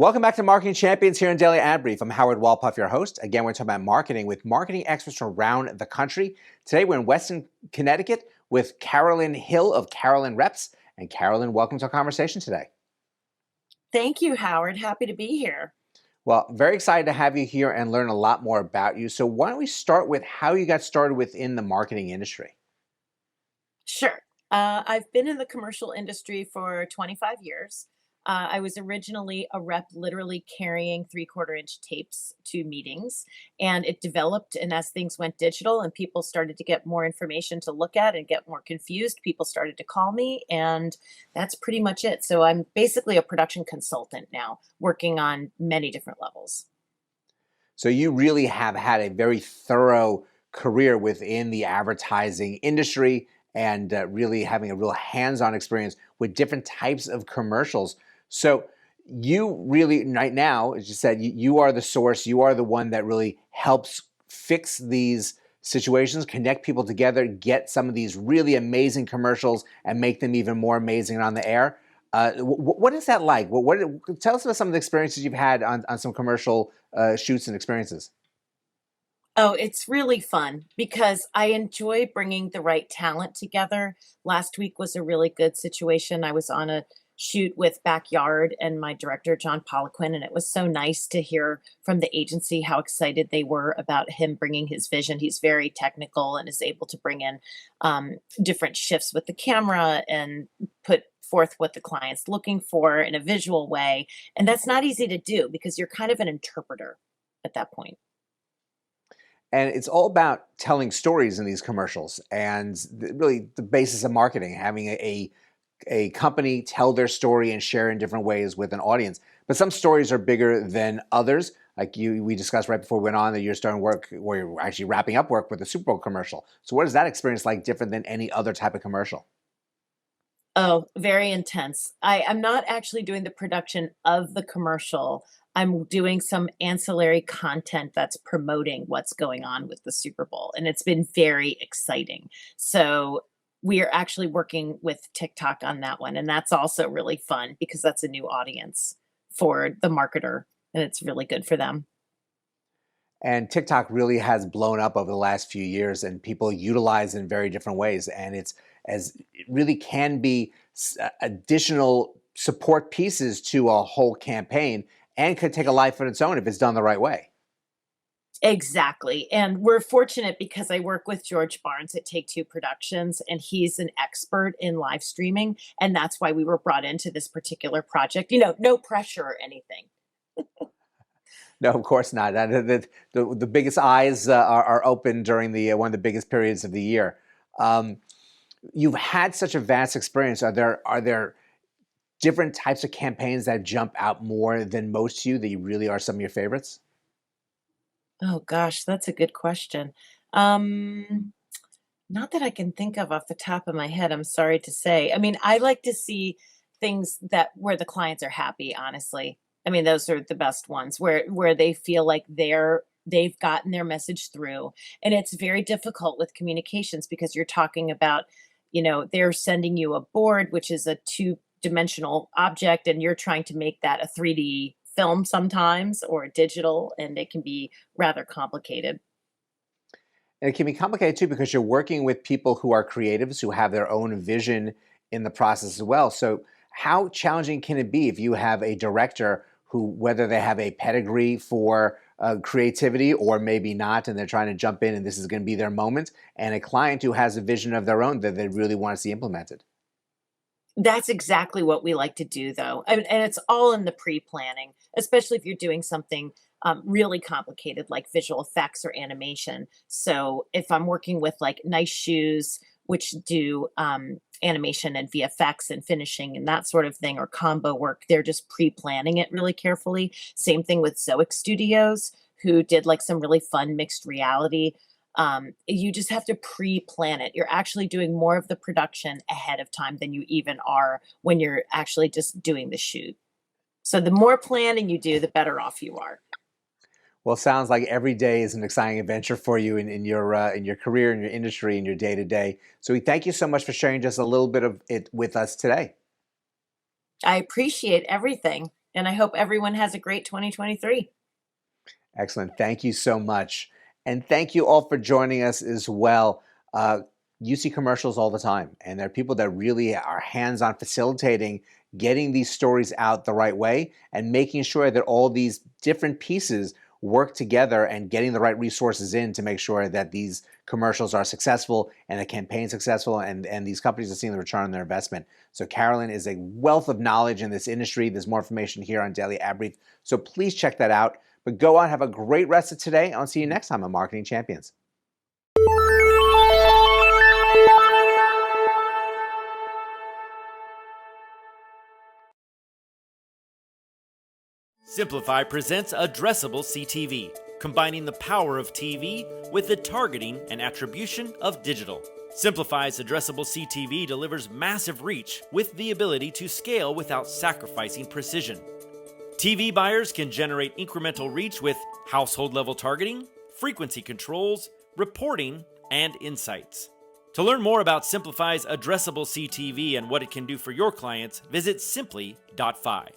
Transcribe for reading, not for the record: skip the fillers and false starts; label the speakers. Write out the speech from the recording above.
Speaker 1: Welcome back to Marketing Champions here in Daily Ad Brief. I'm Howard Walpuff, your host. Again, we're talking about marketing with marketing experts from around the country. Today, we're in Weston, Connecticut with Carolyn Hill of Carolyn Reps. And Carolyn, welcome to our conversation today.
Speaker 2: Thank you, Howard. Happy to be here.
Speaker 1: Well, very excited to have you here and learn a lot more about you. So why don't we start with how you got started within the marketing industry?
Speaker 2: Sure. I've been in the commercial industry for 25 years. I was originally a rep, literally carrying 3/4 inch tapes to meetings, and it developed. And as things went digital and people started to get more information to look at and get more confused, people started to call me, and that's pretty much it. So I'm basically a production consultant now, working on many different levels.
Speaker 1: So you really have had a very thorough career within the advertising industry and really having a real hands-on experience with different types of commercials. So you really, right now, as you said, you are the source. You are the one that really helps fix these situations, connect people together, get some of these really amazing commercials and make them even more amazing on the air. What is that like? Tell us about some of the experiences you've had on some commercial shoots and experiences.
Speaker 2: Oh, it's really fun because I enjoy bringing the right talent together. Last week was a really good situation. I was on a shoot with Backyard and my director, John Poliquin, and it was so nice to hear from the agency how excited they were about him bringing his vision. He's very technical and is able to bring in different shifts with the camera and put forth what the client's looking for in a visual way. And that's not easy to do because you're kind of an interpreter at that point.
Speaker 1: And it's all about telling stories in these commercials and really the basis of marketing, having a company tell their story and share in different ways with an audience. But some stories are bigger than others. Like we discussed right before we went on that you're starting work, or you're actually wrapping up work with the Super Bowl commercial. So what is that experience like different than any other type of commercial?
Speaker 2: Oh, very intense. I'm not actually doing the production of the commercial. I'm doing some ancillary content that's promoting what's going on with the Super Bowl, and it's been very exciting. So we are actually working with TikTok on that one, and that's also really fun because that's a new audience for the marketer, and it's really good for them.
Speaker 1: And TikTok really has blown up over the last few years, and people utilize it in very different ways. And it really can be additional support pieces to a whole campaign, and could take a life of its own if it's done the right way.
Speaker 2: Exactly. And we're fortunate because I work with George Barnes at Take Two Productions, and he's an expert in live streaming. And that's why we were brought into this particular project. No pressure or anything.
Speaker 1: No, of course not. The biggest eyes are open during the one of the biggest periods of the year. Um, you've had such a vast experience. Are there different types of campaigns that jump out more than most to you that you really are some of your favorites?
Speaker 2: Oh gosh, that's a good question. Um, Not that I can think of off the top of my head, I'm sorry to say. I mean, I like to see things that where the clients are happy, honestly. I mean, those are the best ones where they feel like they've gotten their message through. And it's very difficult with communications because you're talking about, they're sending you a board, which is a two-dimensional object, and you're trying to make that a 3D film sometimes or digital, and it can be rather complicated.
Speaker 1: And it can be complicated too because you're working with people who are creatives who have their own vision in the process as well. So how challenging can it be if you have a director who, whether they have a pedigree for creativity or maybe not, and they're trying to jump in and this is going to be their moment, and a client who has a vision of their own that they really want to see implemented?
Speaker 2: That's exactly what we like to do, though, and it's all in the pre-planning, especially if you're doing something really complicated like visual effects or animation. So if I'm working with like Nice Shoes, which do animation and VFX and finishing and that sort of thing, or combo work, they're just pre-planning it really carefully. Same thing with Zoic Studios, who did like some really fun mixed reality. You just have to pre-plan it. You're actually doing more of the production ahead of time than you even are when you're actually just doing the shoot. So the more planning you do, the better off you are.
Speaker 1: Well, it sounds like every day is an exciting adventure for you in your career, in your industry, in your day to day. So we thank you so much for sharing just a little bit of it with us today.
Speaker 2: I appreciate everything. And I hope everyone has a great 2023.
Speaker 1: Excellent. Thank you so much. And thank you all for joining us as well. You see commercials all the time, and there are people that really are hands on facilitating getting these stories out the right way and making sure that all these different pieces work together and getting the right resources in to make sure that these commercials are successful and the campaign successful and these companies are seeing the return on their investment. So Carolyn is a wealth of knowledge in this industry. There's more information here on Daily Ad Brief. So please check that out. But go on, have a great rest of today. I'll see you next time on Marketing Champions.
Speaker 3: Simplify presents Addressable CTV, combining the power of TV with the targeting and attribution of digital. Simplify's Addressable CTV delivers massive reach with the ability to scale without sacrificing precision. TV buyers can generate incremental reach with household-level targeting, frequency controls, reporting, and insights. To learn more about Simplify's Addressable CTV and what it can do for your clients, visit simply.fi.